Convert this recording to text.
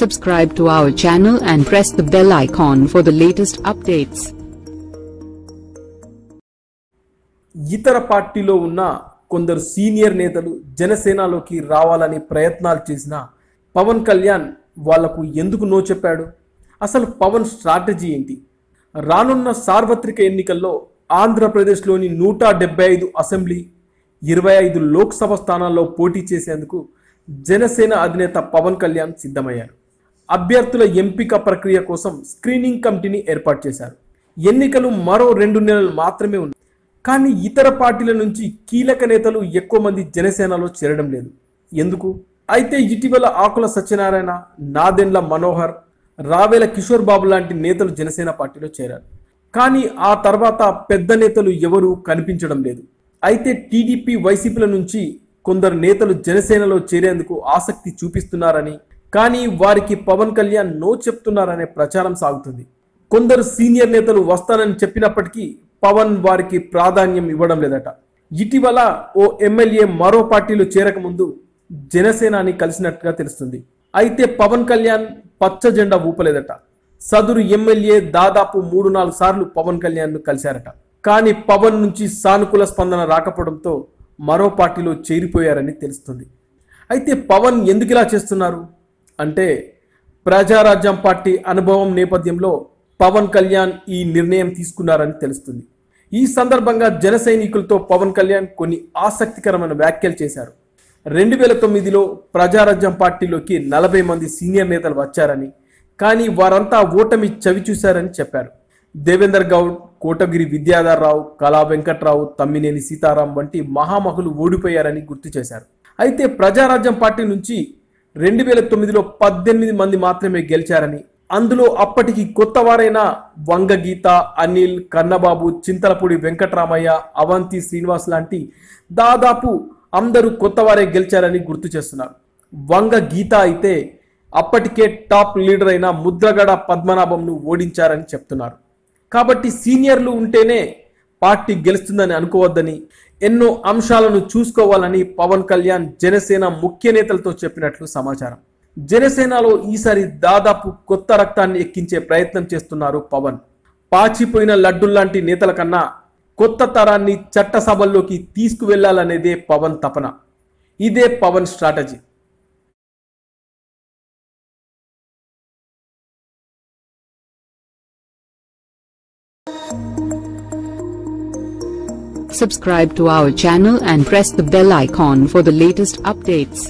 Subscribe to our channel and press the bell icon for the latest updates. ఇతర పార్టీలో ఉన్న కొందరు senior నేతలు జనసేనలోకి రావాలని ప్రయత్నాలు చేసిన పవన్ కళ్యాణ్ వాళ్లకు ఎందుకు నో చెప్పాడు? అసలు పవన్ స్ట్రాటజీ ఏంటి? రానున్న సార్వత్రిక ఎన్నికల్లో ఆంధ్రప్రదేశ్లోని 175 అసెంబ్లీ 25 లోక్సభ స్థానాల్లో పోటీ చేసేందుకు జనసేన అధినేత పవన్ కళ్యాణ్ సిద్ధమయ్యారు. అభ్యర్థుల ఎంపిక ప్రక్రియ కోసం స్క్రీనింగ్ కమిటీని ఏర్పాటు చేశారు. ఎన్నికలు మరో 2 నెలలు మాత్రమే ఉన్నాయి. కానీ ఇతర పార్టీల నుంచి కీలక నేతలు ఎక్కువ మంది జనసేనలో చేరడం లేదు. ఎందుకు? అయితే ఇటీవల ఆకుల సత్యనారాయణ, నాదెండ్ల మనోహర్, రావేల కిషోర్ బాబు లాంటి నేతలు జనసేన పార్టీలో చేరారు. కానీ ఆ తర్వాత పెద్ద నేతలు ఎవరూ కనిపించడం లేదు. అయితే టీడీపీ, వైసీపీల నుంచి కొందరు నేతలు జనసేనలో చేరేందుకు ఆసక్తి చూపిస్తున్నారని, కానీ వారికి పవన్ కళ్యాణ్ నో చెప్తున్నారనే ప్రచారం సాగుతుంది. కొందరు సీనియర్ నేతలు వస్తానని చెప్పినప్పటికీ పవన్ వారికి ప్రాధాన్యం ఇవ్వడం లేదట. ఇటీవల ఓ ఎమ్మెల్యే మరో పార్టీలో చేరకముందు జనసేనాని కలిసినట్టుగా తెలుస్తుంది. అయితే పవన్ కళ్యాణ్ పచ్చ జెండా ఊపలేదట. సదురు ఎమ్మెల్యే దాదాపు 3-4 సార్లు పవన్ కళ్యాణ్ను కలిశారట. కానీ పవన్ నుంచి సానుకూల స్పందన రాకపోవడంతో మరో పార్టీలో చేరిపోయారని తెలుస్తుంది. అయితే పవన్ ఎందుకు ఇలా చేస్తున్నారు అంటే, ప్రజారాజ్యం పార్టీ అనుభవం నేపథ్యంలో పవన్ కళ్యాణ్ ఈ నిర్ణయం తీసుకున్నారని తెలుస్తుంది. ఈ సందర్భంగా జన సైనికులతో పవన్ కళ్యాణ్ కొన్ని ఆసక్తికరమైన వ్యాఖ్యలు చేశారు. 2009లో ప్రజారాజ్యం పార్టీలోకి 40 మంది సీనియర్ నేతలు వచ్చారని, కానీ వారంతా ఓటమి చవి చూశారని చెప్పారు. దేవేందర్ గౌడ్, కోటగిరి విద్యాధర్ రావు, కళా వెంకట్రావు, తమ్మినేని సీతారాం వంటి మహామహులు ఓడిపోయారని గుర్తు చేశారు. అయితే ప్రజారాజ్యం పార్టీ నుంచి 2009లో 18 మంది మాత్రమే గెలిచారని, అందులో అప్పటికి కొత్త వారైన వంగ గీత, అనిల్, కన్నబాబు, చింతలపూడి వెంకటరామయ్య, అవంతి శ్రీనివాస్ లాంటి దాదాపు అందరూ కొత్తవారే గెలిచారని గుర్తు చేస్తున్నారు. వంగ గీత అయితే అప్పటికే టాప్ లీడర్ అయిన ముద్రగడ పద్మనాభంను ఓడించారని చెప్తున్నారు. కాబట్టి సీనియర్లు ఉంటేనే పార్టీ గెలుస్తుందని అనుకోవద్దని, ఎన్నో అంశాలను చూసుకోవాలని పవన్ కళ్యాణ్ జనసేన ముఖ్య నేతలతో చెప్పినట్లు సమాచారం. జనసేనలో ఈసారి దాదాపు కొత్త రక్తాన్ని ఎక్కించే ప్రయత్నం చేస్తున్నారు పవన్. పాచిపోయిన లడ్డుల్లాంటి నేతల కన్నా కొత్త తరాన్ని చట్టసభల్లోకి తీసుకువెళ్లాలనేదే పవన్ తపన. ఇదే Pawan strategy. Subscribe to our channel and press the bell icon for the latest updates.